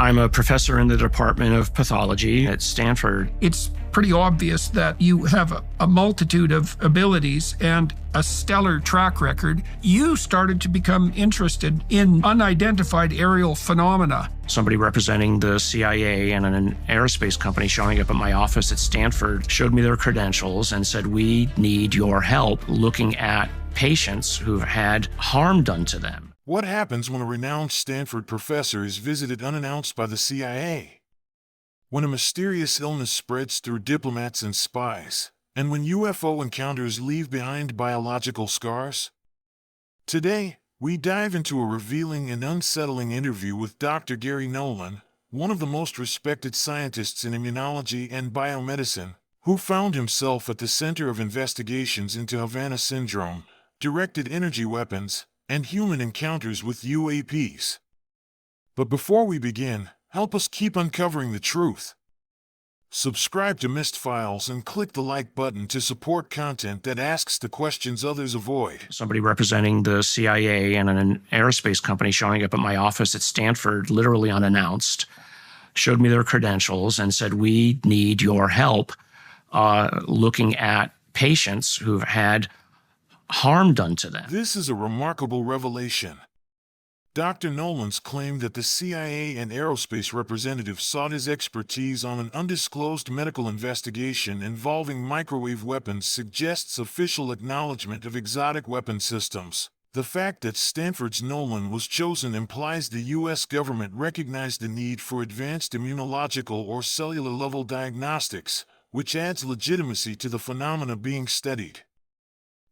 I'm a professor in the Department of Pathology at Stanford. It's pretty obvious that you have a multitude of abilities and a stellar track record. You started to become interested in unidentified aerial phenomena. Somebody representing the CIA and an aerospace company showing up at my office at Stanford showed me their credentials and said, "We need your help looking at patients who've had harm done to them." What happens when a renowned Stanford professor is visited unannounced by the CIA? When a mysterious illness spreads through diplomats and spies? And when UFO encounters leave behind biological scars? Today, we dive into a revealing and unsettling interview with Dr. Garry Nolan, one of the most respected scientists in immunology and biomedicine, who found himself at the center of investigations into Havana Syndrome, directed energy weapons, and human encounters with UAPs. But before we begin, help us keep uncovering the truth. Subscribe to Myst Files and click the like button to support content that asks the questions others avoid. Somebody representing the CIA and an aerospace company showing up at my office at Stanford, literally unannounced, showed me their credentials and said, "We need your help looking at patients who've had harm done to them." This is a remarkable revelation. Dr. Nolan's claim that the CIA and aerospace representative sought his expertise on an undisclosed medical investigation involving microwave weapons suggests official acknowledgement of exotic weapon systems. The fact that Stanford's Nolan was chosen implies the U.S. government recognized the need for advanced immunological or cellular-level diagnostics, which adds legitimacy to the phenomena being studied.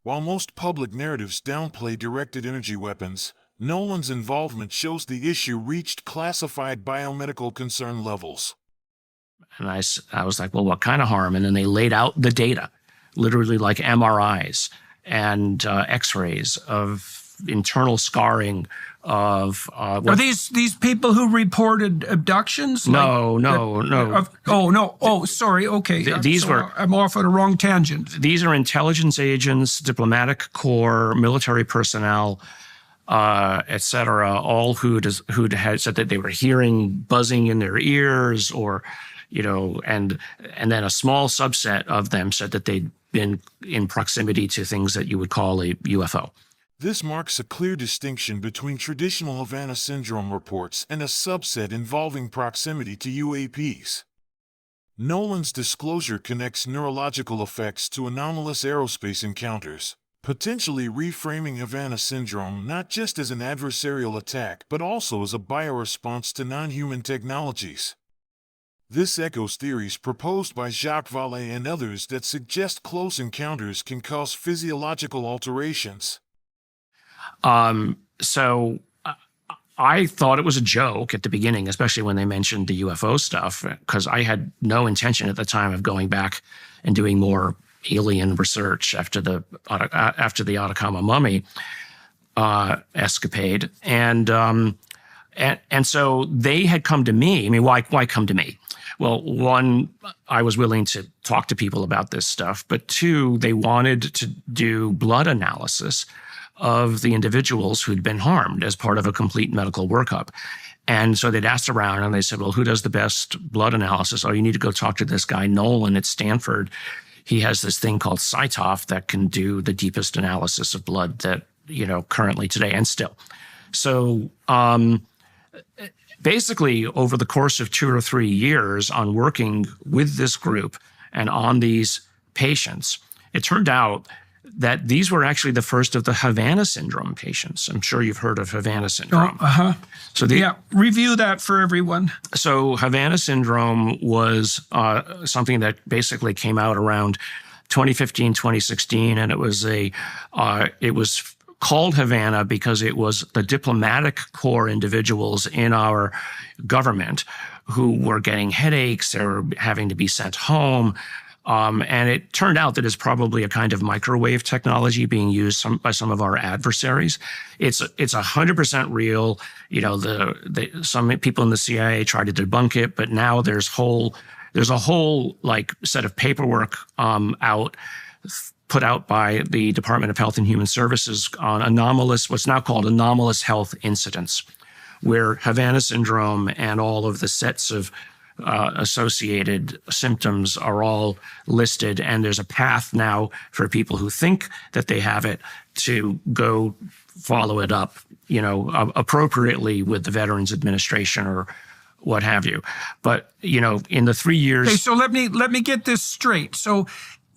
While most public narratives downplay directed energy weapons, Nolan's involvement shows the issue reached classified biomedical concern levels. And I was like, well, what kind of harm? And then they laid out the data, literally like MRIs and X-rays of internal scarring of... Are these people who reported abductions? No. Sorry. Okay. I'm off on a wrong tangent. These are intelligence agents, diplomatic corps, military personnel, etc., all who'd had said that they were hearing buzzing in their ears, or, and then a small subset of them said that they'd been in proximity to things that you would call a UFO. This marks a clear distinction between traditional Havana Syndrome reports and a subset involving proximity to UAPs. Nolan's disclosure connects neurological effects to anomalous aerospace encounters, potentially reframing Havana Syndrome not just as an adversarial attack but also as a bioresponse to non-human technologies. This echoes theories proposed by Jacques Vallée and others that suggest close encounters can cause physiological alterations. So I thought it was a joke at the beginning, especially when they mentioned the UFO stuff, because I had no intention at the time of going back and doing more alien research after the Atacama mummy escapade, and so they had come to me. I mean, why come to me? Well, one, I was willing to talk to people about this stuff, but two, they wanted to do blood analysis of the individuals who'd been harmed as part of a complete medical workup. And so they'd asked around and they said, well, who does the best blood analysis? Oh, you need to go talk to this guy, Nolan at Stanford. He has this thing called CyTOF that can do the deepest analysis of blood that, currently today and still. So basically, over the course of 2 or 3 years on working with this group and on these patients, it turned out that these were actually the first of the Havana Syndrome patients. I'm sure you've heard of Havana Syndrome. So review that for everyone. So Havana Syndrome was something that basically came out around 2015, 2016, and it was called Havana because it was the diplomatic corps individuals in our government who were getting headaches, they were having to be sent home. And it turned out that it's probably a kind of microwave technology being used by some of our adversaries. It's 100% real. Some people in the CIA tried to debunk it, but now there's a whole set of paperwork put out by the Department of Health and Human Services on what's now called anomalous health incidents, where Havana Syndrome and all of the sets of associated symptoms are all listed, and there's a path now for people who think that they have it to go follow it up, appropriately with the Veterans Administration or what have you. But in the 3 years. Okay, so let me get this straight. So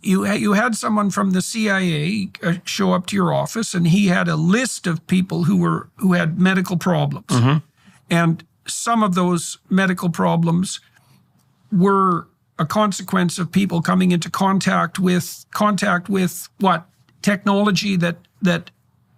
you had someone from the CIA show up to your office, and he had a list of people who had medical problems, and some of those medical problems were a consequence of people coming into contact with what technology that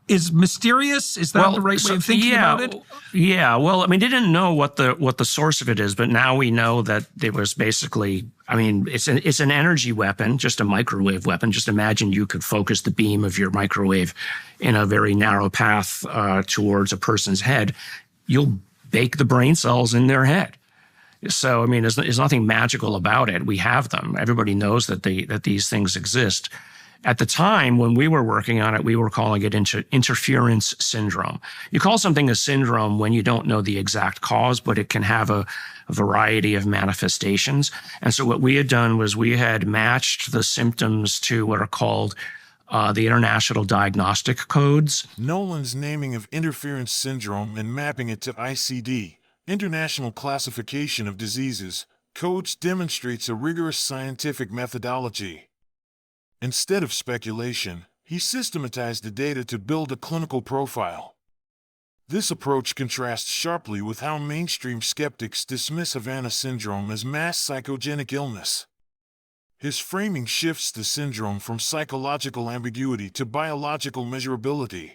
is mysterious. Is that the right way of thinking about it? Yeah. Well, they didn't know what the source of it is, but now we know that it was basically. It's an energy weapon, just a microwave weapon. Just imagine you could focus the beam of your microwave in a very narrow path towards a person's head. You'll bake the brain cells in their head. So, there's nothing magical about it. We have them. Everybody knows that these things exist. At the time when we were working on it, we were calling it interference syndrome. You call something a syndrome when you don't know the exact cause, but it can have a variety of manifestations. And so what we had done was we had matched the symptoms to what are called the International Diagnostic Codes. Nolan's naming of interference syndrome and mapping it to ICD, International Classification of Diseases, codes demonstrates a rigorous scientific methodology. Instead of speculation, he systematized the data to build a clinical profile. This approach contrasts sharply with how mainstream skeptics dismiss Havana Syndrome as mass psychogenic illness. His framing shifts the syndrome from psychological ambiguity to biological measurability.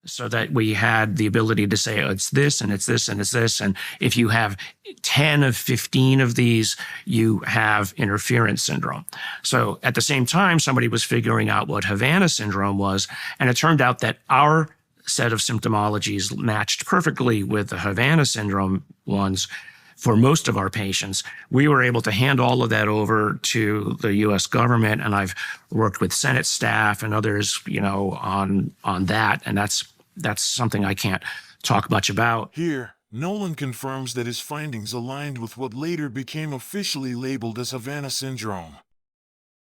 So that we had the ability to say, oh, it's this, and it's this, and it's this. And if you have 10 of 15 of these, you have interference syndrome. So at the same time, somebody was figuring out what Havana Syndrome was. And it turned out that our set of symptomologies matched perfectly with the Havana Syndrome ones. For most of our patients, we were able to hand all of that over to the U.S. government, and I've worked with Senate staff and others, on that, and that's something I can't talk much about. Here, Nolan confirms that his findings aligned with what later became officially labeled as Havana Syndrome.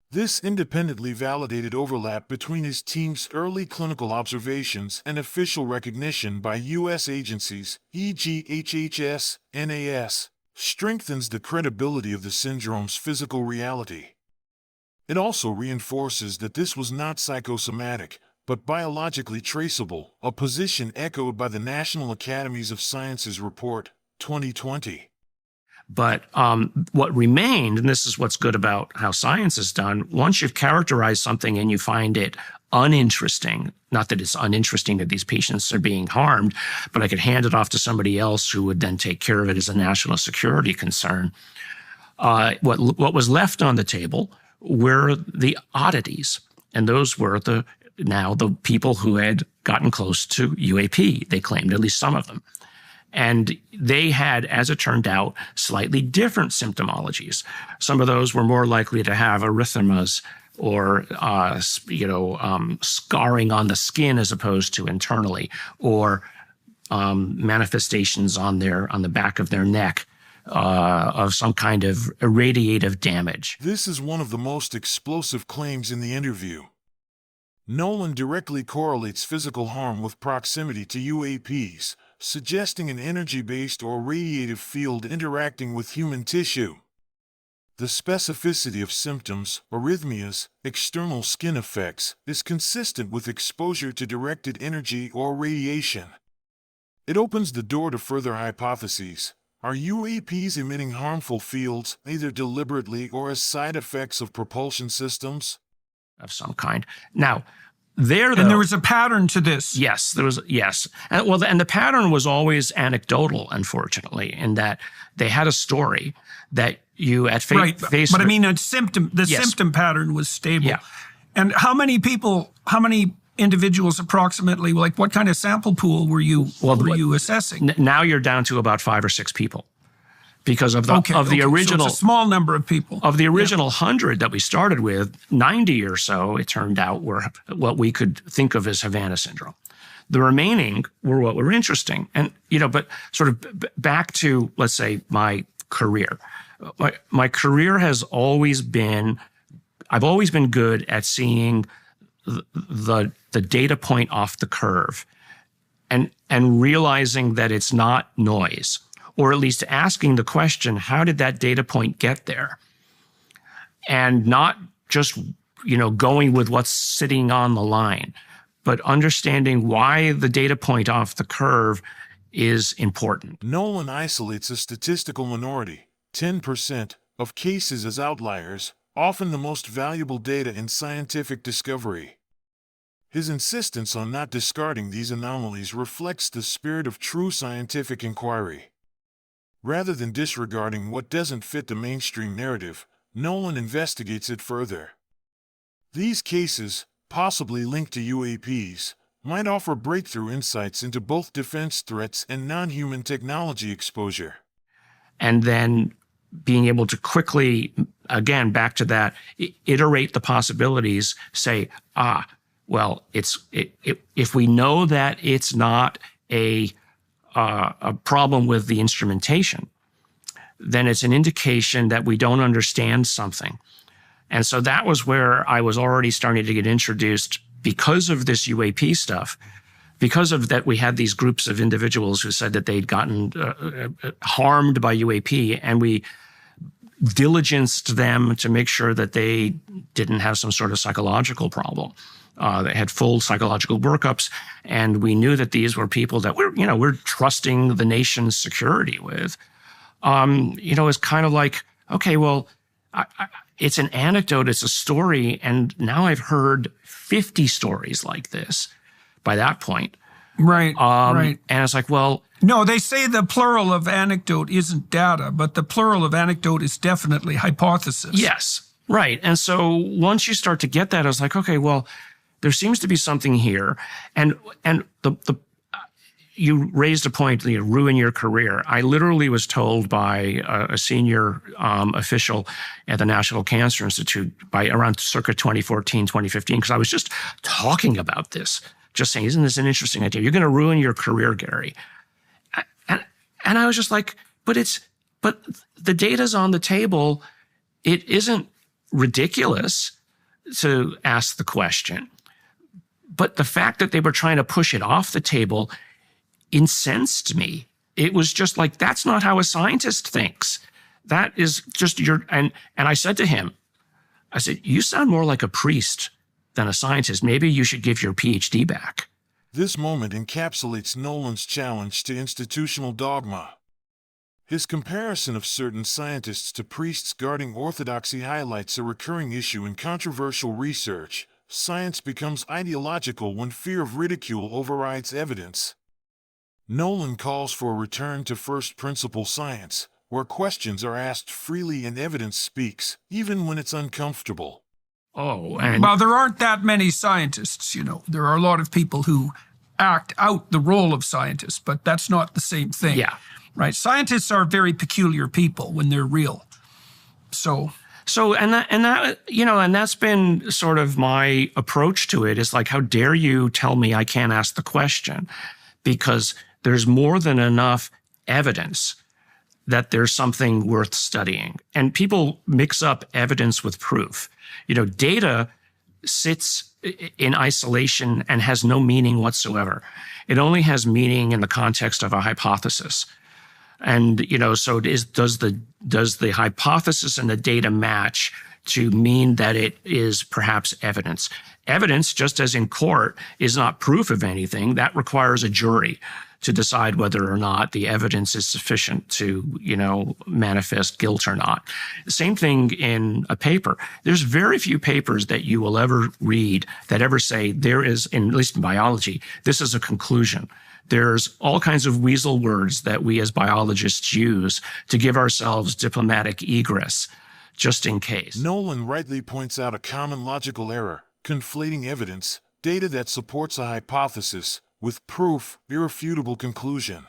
This independently validated overlap between his team's early clinical observations and official recognition by U.S. agencies, e.g. HHS, NAS, strengthens the credibility of the syndrome's physical reality. It also reinforces that this was not psychosomatic, but biologically traceable, a position echoed by the National Academies of Sciences report, 2020. But what remained, and this is what's good about how science is done, once you've characterized something and you find it uninteresting, not that it's uninteresting that these patients are being harmed, but I could hand it off to somebody else who would then take care of it as a national security concern. What was left on the table were the oddities, and those were the people who had gotten close to UAP, they claimed, at least some of them. And they had, as it turned out, slightly different symptomologies. Some of those were more likely to have erythemas or, scarring on the skin as opposed to internally, or manifestations on the back of their neck of some kind of irradiative damage. This is one of the most explosive claims in the interview. Nolan directly correlates physical harm with proximity to UAPs, suggesting an energy-based or radiative field interacting with human tissue. The specificity of symptoms, arrhythmias, external skin effects, is consistent with exposure to directed energy or radiation. It opens the door to further hypotheses. Are UAPs emitting harmful fields, either deliberately or as side effects of propulsion systems? Of some kind. Now, and there was a pattern to this. Yes, there was. Yes, and the pattern was always anecdotal, unfortunately, in that they had a story that you at face. Right, but I mean, the symptom pattern was stable. Yeah. And how many individuals approximately? Like, what kind of sample pool were you assessing? Now you're down to about 5 or 6 people. Because of the original, so it's a small number of people. Of the original 100 that we started with, 90 or so, it turned out, were what we could think of as Havana Syndrome. The remaining were what were interesting. And, but sort of back to, let's say, my career. My career has always been, I've always been good at seeing the data point off the curve and realizing that it's not noise, or at least asking the question, how did that data point get there? And not just, going with what's sitting on the line, but understanding why the data point off the curve is important. Nolan isolates a statistical minority, 10%, of cases as outliers, often the most valuable data in scientific discovery. His insistence on not discarding these anomalies reflects the spirit of true scientific inquiry. Rather than disregarding what doesn't fit the mainstream narrative, Nolan investigates it further. These cases, possibly linked to UAPs, might offer breakthrough insights into both defense threats and non-human technology exposure. And then being able to quickly, again, back to that, iterate the possibilities, say, well, if we know that it's not a problem with the instrumentation, then it's an indication that we don't understand something. And so that was where I was already starting to get introduced because of this UAP stuff, because of that we had these groups of individuals who said that they'd gotten harmed by UAP, and we diligenced them to make sure that they didn't have some sort of psychological problem. They had full psychological workups, and we knew that these were people that we're trusting the nation's security with. It's kind of like, okay, well, it's an anecdote, it's a story, and now I've heard 50 stories like this by that point. Right, right. And it's like, well... No, they say the plural of anecdote isn't data, but the plural of anecdote is definitely hypothesis. Yes, right. And so once you start to get that, I was like, okay, well, there seems to be something here. And you raised a point, ruin your career. I literally was told by a senior official at the National Cancer Institute by around circa 2014, 2015, because I was just talking about this, just saying, isn't this an interesting idea? You're going to ruin your career, Garry. And I was just like, but the data's on the table. It isn't ridiculous to ask the question. But the fact that they were trying to push it off the table incensed me. It was just like, that's not how a scientist thinks. That is just and I said to him, I said, you sound more like a priest than a scientist. Maybe you should give your PhD back. This moment encapsulates Nolan's challenge to institutional dogma. His comparison of certain scientists to priests guarding orthodoxy highlights a recurring issue in controversial research. Science becomes ideological when fear of ridicule overrides evidence. Nolan calls for a return to first principle science, where questions are asked freely and evidence speaks, even when it's uncomfortable. Well, there aren't that many scientists, There are a lot of people who act out the role of scientists, but that's not the same thing. Yeah. Right? Scientists are very peculiar people when they're real. So that's been sort of my approach to it. Is like, how dare you tell me I can't ask the question? Because there's more than enough evidence that there's something worth studying. And people mix up evidence with proof. Data sits in isolation and has no meaning whatsoever. It only has meaning in the context of a hypothesis. And, so does the hypothesis and the data match to mean that it is perhaps evidence? Evidence, just as in court, is not proof of anything. That requires a jury to decide whether or not the evidence is sufficient to, manifest guilt or not. The same thing in a paper. There's very few papers that you will ever read that ever say there is, at least in biology, this is a conclusion. There's all kinds of weasel words that we as biologists use to give ourselves diplomatic egress, just in case. Nolan rightly points out a common logical error, conflating evidence, data that supports a hypothesis, with proof, irrefutable conclusion.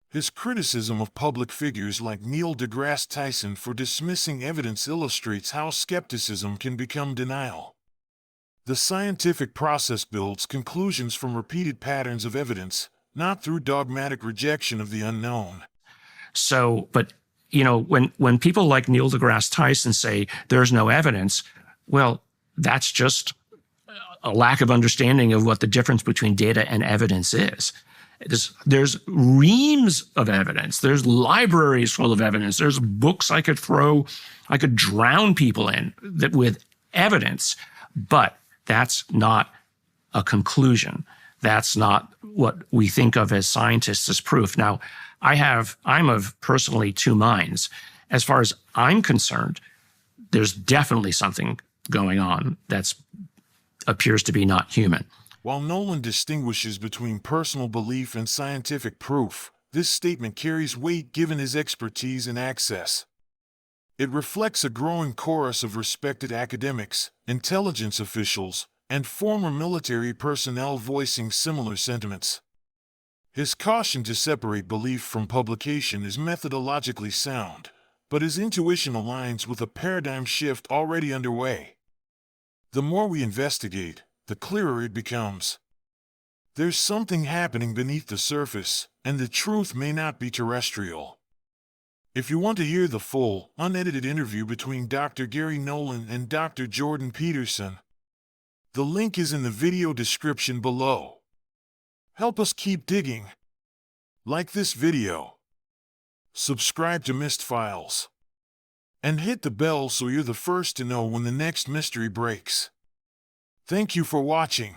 His criticism of public figures like Neil deGrasse Tyson for dismissing evidence illustrates how skepticism can become denial. The scientific process builds conclusions from repeated patterns of evidence, not through dogmatic rejection of the unknown. So, but when people like Neil deGrasse Tyson say there's no evidence, well, that's just a lack of understanding of what the difference between data and evidence is. There's reams of evidence. There's libraries full of evidence. There's books I could drown people in that with evidence, but that's not a conclusion. That's not what we think of as scientists as proof. Now, I'm of personally two minds. As far as I'm concerned, there's definitely something going on that appears to be not human. While Nolan distinguishes between personal belief and scientific proof, this statement carries weight given his expertise and access. It reflects a growing chorus of respected academics, intelligence officials, and former military personnel voicing similar sentiments. His caution to separate belief from publication is methodologically sound, but his intuition aligns with a paradigm shift already underway. The more we investigate, the clearer it becomes. There's something happening beneath the surface, and the truth may not be terrestrial. If you want to hear the full, unedited interview between Dr. Garry Nolan and Dr. Jordan Peterson, the link is in the video description below. Help us keep digging. Like this video. Subscribe to Myst Files. And hit the bell so you're the first to know when the next mystery breaks. Thank you for watching.